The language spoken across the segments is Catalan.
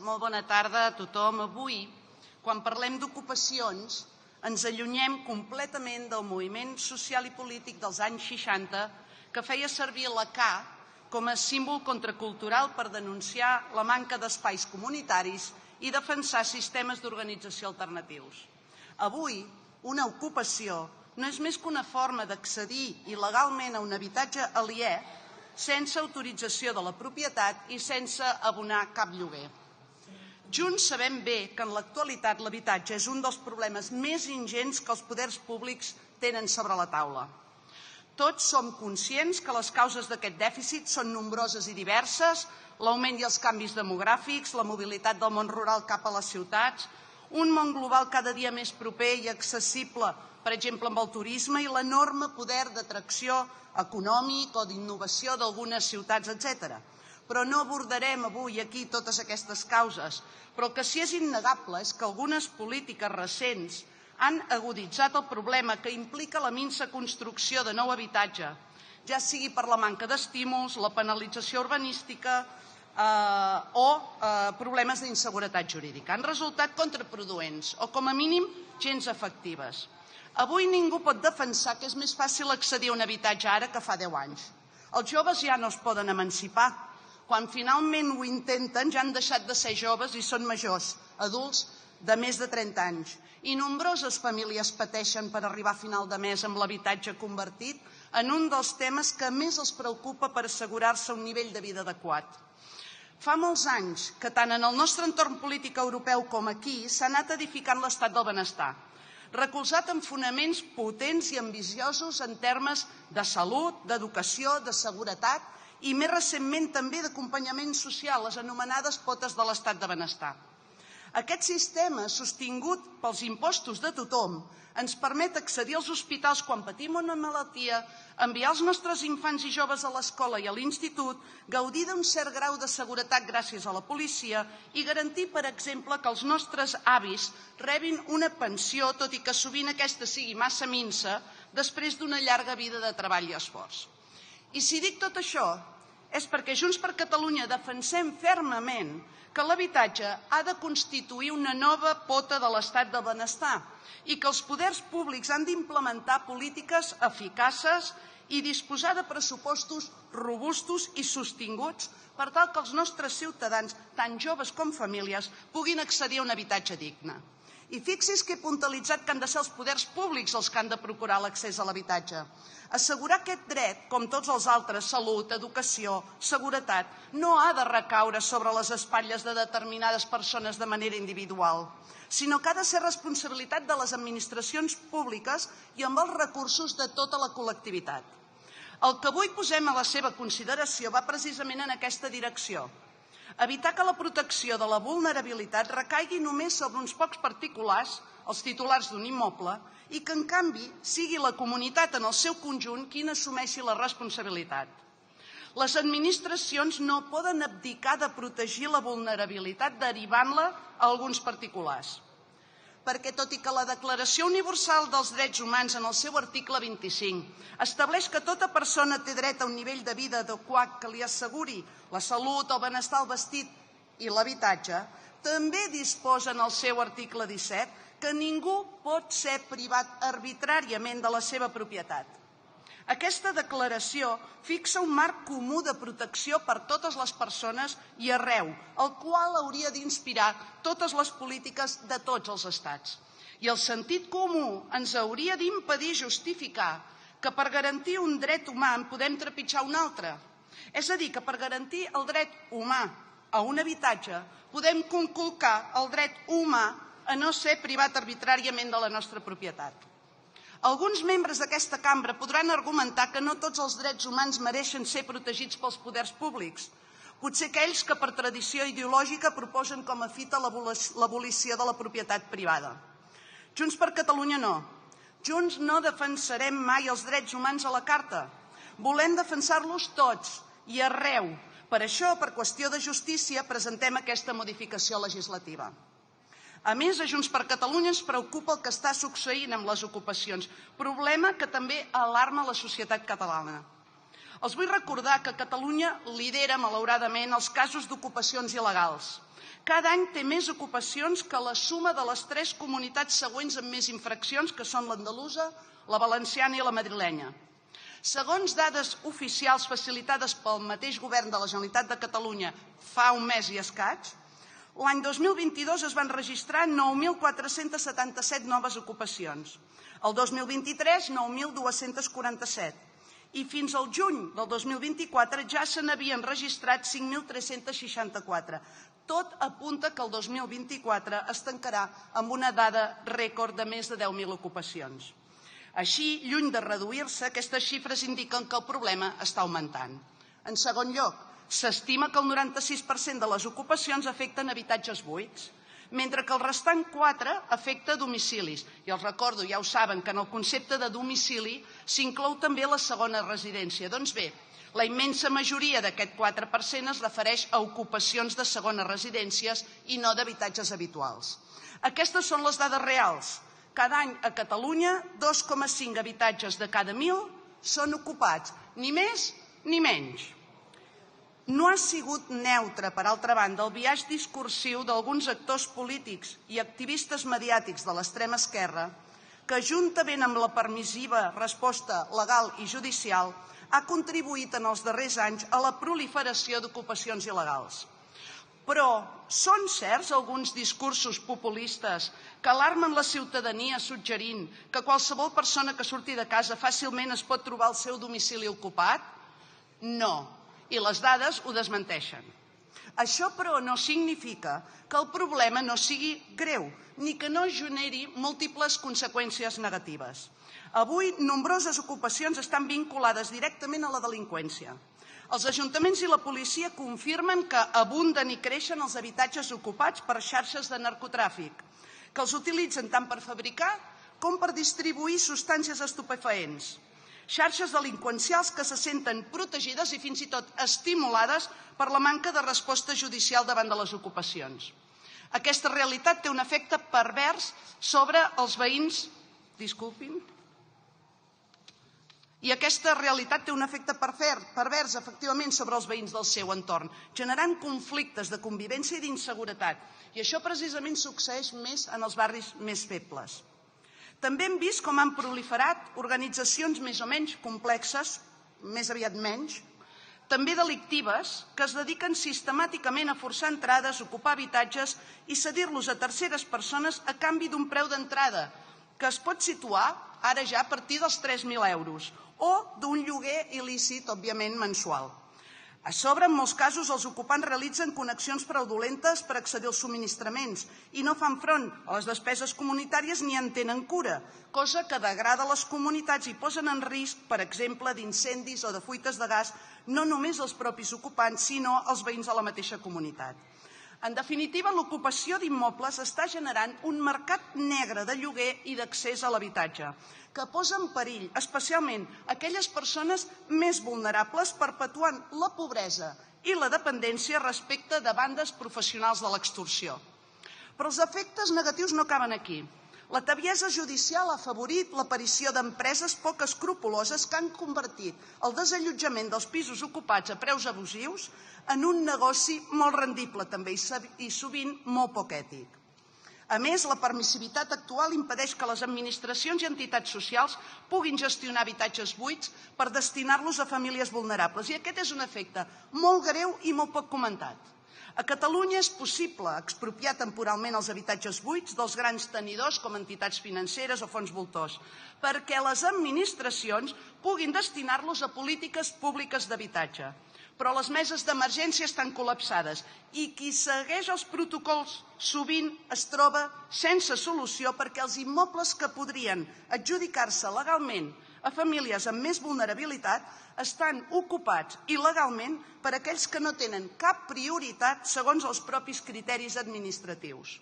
molt bona tarda a tothom. Avui, quan parlem d'ocupacions, ens allunyem completament del moviment social i polític dels anys 60 que feia servir la K com a símbol contracultural per denunciar la manca d'espais comunitaris i defensar sistemes d'organització alternatius. Avui, una ocupació no és més que una forma d'accedir il·legalment a un habitatge aliè sense autorització de la propietat i sense abonar cap lloguer. Junts sabem bé que en l'actualitat l'habitatge és un dels problemes més ingents que els poders públics tenen sobre la taula. Tots som conscients que les causes d'aquest dèficit són nombroses i diverses: l'augment i els canvis demogràfics, la mobilitat del món rural cap a les ciutats, un món global cada dia més proper i accessible, per exemple, amb el turisme, i l'enorme poder d'atracció econòmic o d'innovació d'algunes ciutats, etc. Però no abordarem avui aquí totes aquestes causes. Però el que sí és innegable és que algunes polítiques recents han aguditzat el problema que implica la minsa construcció de nou habitatge, ja sigui per la manca d'estímuls, la penalització urbanística o problemes d'inseguretat jurídica. Han resultat contraproduents o, com a mínim, gens efectives. Avui ningú pot defensar que és més fàcil accedir a un habitatge ara que fa 10 anys. Els joves ja no es poden emancipar. Quan finalment ho intenten ja han deixat de ser joves i són majors, adults de més de 30 anys. I nombroses famílies pateixen per arribar a final de mes amb l'habitatge convertit en un dels temes que més els preocupa per assegurar-se un nivell de vida adequat. Fa molts anys que tant en el nostre entorn polític europeu com aquí s'ha anat edificant l'estat del benestar, recolzat en fonaments potents i ambiciosos en termes de salut, d'educació, de seguretat i més recentment també d'acompanyament social, les anomenades potes de l'estat de benestar. Aquest sistema, sostingut pels impostos de tothom, ens permet accedir als hospitals quan patim una malaltia, enviar els nostres infants i joves a l'escola i a l'institut, gaudir d'un cert grau de seguretat gràcies a la policia i garantir, per exemple, que els nostres avis rebin una pensió, tot i que sovint aquesta sigui massa minsa, després d'una llarga vida de treball i esforç. I si dic tot això, és perquè Junts per Catalunya defensem fermament que l'habitatge ha de constituir una nova pota de l'estat del benestar i que els poders públics han d'implementar polítiques eficaces i disposar de pressupostos robustos i sostinguts per tal que els nostres ciutadans, tant joves com famílies, puguin accedir a un habitatge digne. I fixi's que he puntualitzat que han de ser els poders públics els que han de procurar l'accés a l'habitatge. Assegurar aquest dret, com tots els altres, salut, educació, seguretat, no ha de recaure sobre les espatlles de determinades persones de manera individual, sinó que ha de ser responsabilitat de les administracions públiques i amb els recursos de tota la col·lectivitat. El que avui posem a la seva consideració va precisament en aquesta direcció: evitar que la protecció de la vulnerabilitat recaigui només sobre uns pocs particulars, els titulars d'un immoble, i que, en canvi, sigui la comunitat en el seu conjunt qui n'assumeixi la responsabilitat. Les administracions no poden abdicar de protegir la vulnerabilitat derivant-la a alguns particulars. Perquè, tot i que la Declaració Universal dels Drets Humans, en el seu article 25, estableix que tota persona té dret a un nivell de vida adequat que li asseguri la salut, el benestar, el vestit i l'habitatge, també disposa en el seu article 17 que ningú pot ser privat arbitràriament de la seva propietat. Aquesta declaració fixa un marc comú de protecció per totes les persones i arreu, el qual hauria d'inspirar totes les polítiques de tots els estats. I el sentit comú ens hauria d'impedir justificar que per garantir un dret humà en podem trepitjar un altre. És a dir, que per garantir el dret humà a un habitatge podem conculcar el dret humà a no ser privat arbitràriament de la nostra propietat. Alguns membres d'aquesta cambra podran argumentar que no tots els drets humans mereixen ser protegits pels poders públics. Potser aquells que per tradició ideològica proposen com a fita l'abolició de la propietat privada. Junts per Catalunya no. Junts no defensarem mai els drets humans a la carta. Volem defensar-los tots i arreu. Per això, per qüestió de justícia, presentem aquesta modificació legislativa. A més, a Junts per Catalunya ens preocupa el que està succeint amb les ocupacions, problema que també alarma la societat catalana. Els vull recordar que Catalunya lidera, malauradament, els casos d'ocupacions il·legals. Cada any té més ocupacions que la suma de les 3 comunitats següents amb més infraccions, que són l'andalusa, la valenciana i la madrilenya. Segons dades oficials facilitades pel mateix govern de la Generalitat de Catalunya fa un mes i escaig, l'any 2022 es van registrar 9.477 noves ocupacions. El 2023, 9.247. I fins al juny del 2024 ja se n'havien registrat 5.364. Tot apunta que el 2024 es tancarà amb una dada rècord de més de 10.000 ocupacions. Així, lluny de reduir-se, aquestes xifres indiquen que el problema està augmentant. En segon lloc, s'estima que el 96% de les ocupacions afecten habitatges buits, mentre que el restant 4 afecta domicilis. I els recordo, ja ho saben, que en el concepte de domicili s'inclou també la segona residència. Doncs bé, la immensa majoria d'aquest 4% es refereix a ocupacions de segones residències i no d'habitatges habituals. Aquestes són les dades reals. Cada any a Catalunya, 2,5 habitatges de cada 1.000 són ocupats, ni més ni menys. No ha sigut neutre, per altra banda, el biaix discursiu d'alguns actors polítics i activistes mediàtics de l'extrema esquerra que, juntament amb la permissiva resposta legal i judicial, ha contribuït en els darrers anys a la proliferació d'ocupacions il·legals. Però són certs alguns discursos populistes que alarmen la ciutadania suggerint que qualsevol persona que surti de casa fàcilment es pot trobar el seu domicili ocupat? No, i les dades ho desmenteixen. Això, però, no significa que el problema no sigui greu ni que no generi múltiples conseqüències negatives. Avui, nombroses ocupacions estan vinculades directament a la delinqüència. Els ajuntaments i la policia confirmen que abunden i creixen els habitatges ocupats per xarxes de narcotràfic, que els utilitzen tant per fabricar com per distribuir substàncies estupefaents. Xarxes delinqüencials que se senten protegides i fins i tot estimulades per la manca de resposta judicial davant de les ocupacions. Aquesta realitat té un efecte pervers sobre els veïns. I aquesta realitat té un efecte pervers, efectivament, sobre els veïns del seu entorn, generant conflictes de convivència i d'inseguretat. I això precisament succeeix més en els barris més febles. També hem vist com han proliferat organitzacions més o menys complexes, més aviat menys, també delictives, que es dediquen sistemàticament a forçar entrades, ocupar habitatges i cedir-los a terceres persones a canvi d'un preu d'entrada, que es pot situar ara ja a partir dels 3.000 euros, o d'un lloguer il·lícit, òbviament, mensual. A sobre, en molts casos, els ocupants realitzen connexions fraudulentes per accedir als subministraments i no fan front a les despeses comunitàries ni en tenen cura, cosa que degrada les comunitats i posen en risc, per exemple, d'incendis o de fuites de gas, no només els propis ocupants, sinó els veïns de la mateixa comunitat. En definitiva, l'ocupació d'immobles està generant un mercat negre de lloguer i d'accés a l'habitatge, que posa en perill especialment aquelles persones més vulnerables, perpetuant la pobresa i la dependència respecte de bandes professionals de l'extorsió. Però els efectes negatius no acaben aquí. La tebiesa judicial ha afavorit l'aparició d'empreses poc escrupoloses que han convertit el desallotjament dels pisos ocupats a preus abusius en un negoci molt rendible també i sovint molt poc ètic. A més, la permissivitat actual impedeix que les administracions i entitats socials puguin gestionar habitatges buits per destinar-los a famílies vulnerables. I aquest és un efecte molt greu i molt poc comentat. A Catalunya és possible expropiar temporalment els habitatges buits dels grans tenidors com entitats financeres o fons voltors, perquè les administracions puguin destinar-los a polítiques públiques d'habitatge. Però les meses d'emergència estan col·lapsades i qui segueix els protocols sovint es troba sense solució perquè els immobles que podrien adjudicar-se legalment a famílies amb més vulnerabilitat estan ocupats il·legalment per aquells que no tenen cap prioritat segons els propis criteris administratius.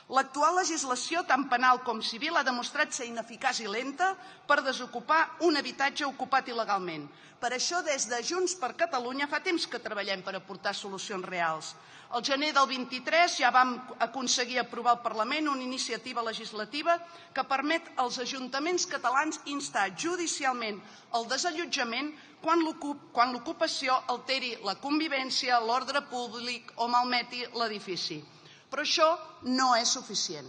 L'actual legislació, tant penal com civil, ha demostrat ser ineficaç i lenta per desocupar un habitatge ocupat il·legalment. Per això, des de Junts per Catalunya, fa temps que treballem per aportar solucions reals. Al gener del 23 ja vam aconseguir aprovar al Parlament una iniciativa legislativa que permet als ajuntaments catalans instar judicialment el desallotjament quan l'ocupació alteri la convivència, l'ordre públic o malmeti l'edifici. Però això no és suficient.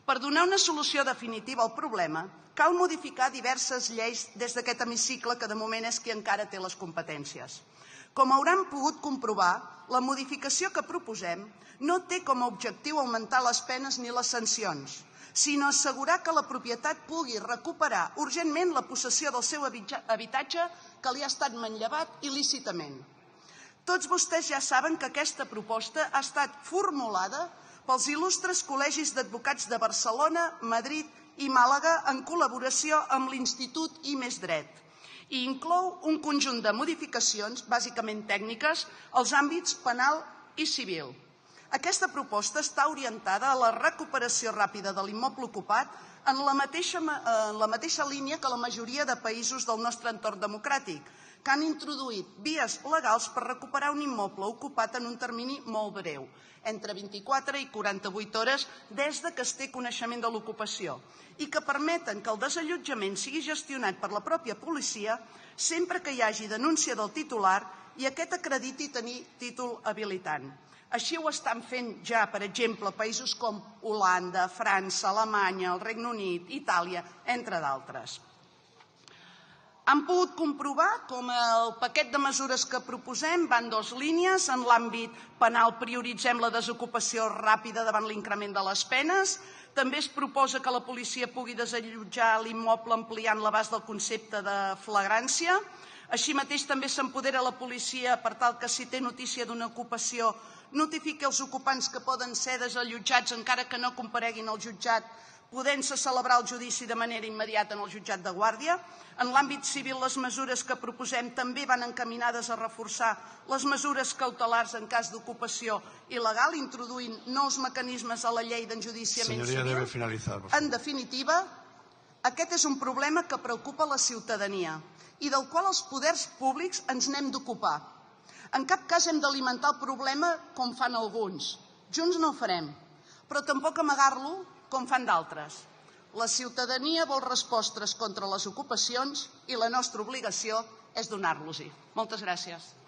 Per donar una solució definitiva al problema, cal modificar diverses lleis des d'aquest hemicicle, que de moment és qui encara té les competències. Com hauran pogut comprovar, la modificació que proposem no té com a objectiu augmentar les penes ni les sancions, sinó assegurar que la propietat pugui recuperar urgentment la possessió del seu habitatge que li ha estat manllevat il·lícitament. Tots vostès ja saben que aquesta proposta ha estat formulada pels il·lustres col·legis d'advocats de Barcelona, Madrid i Màlaga en col·laboració amb l'Institut I+Dret i inclou un conjunt de modificacions, bàsicament tècniques, als àmbits penal i civil. Aquesta proposta està orientada a la recuperació ràpida de l'immoble ocupat en la mateixa línia que la majoria de països del nostre entorn democràtic, que han introduït vies legals per recuperar un immoble ocupat en un termini molt breu, entre 24 i 48 hores des que es té coneixement de l'ocupació, i que permeten que el desallotjament sigui gestionat per la pròpia policia sempre que hi hagi denúncia del titular i aquest acrediti tenir títol habilitant. Així ho estan fent ja, per exemple, països com Holanda, França, Alemanya, el Regne Unit, Itàlia, entre d'altres. Han pogut comprovar com el paquet de mesures que proposem van dues línies. En l'àmbit penal prioritzem la desocupació ràpida davant l'increment de les penes. També es proposa que la policia pugui desallotjar l'immoble ampliant l'abast del concepte de flagrància. Així mateix també s'empodera la policia per tal que si té notícia d'una ocupació notifiqui els ocupants que poden ser desallotjats encara que no compareguin al jutjat, podent-se celebrar el judici de manera immediata en el jutjat de guàrdia. En l'àmbit civil, les mesures que proposem també van encaminades a reforçar les mesures cautelars en cas d'ocupació il·legal, introduint nous mecanismes a la llei d'enjudiciament civil. En definitiva, aquest és un problema que preocupa la ciutadania i del qual els poders públics ens n'hem d'ocupar. En cap cas hem d'alimentar el problema com fan alguns. Junts no ho farem, però tampoc amagar-lo com fan d'altres. La ciutadania vol respostes contra les ocupacions i la nostra obligació és donar-los-hi. Moltes gràcies.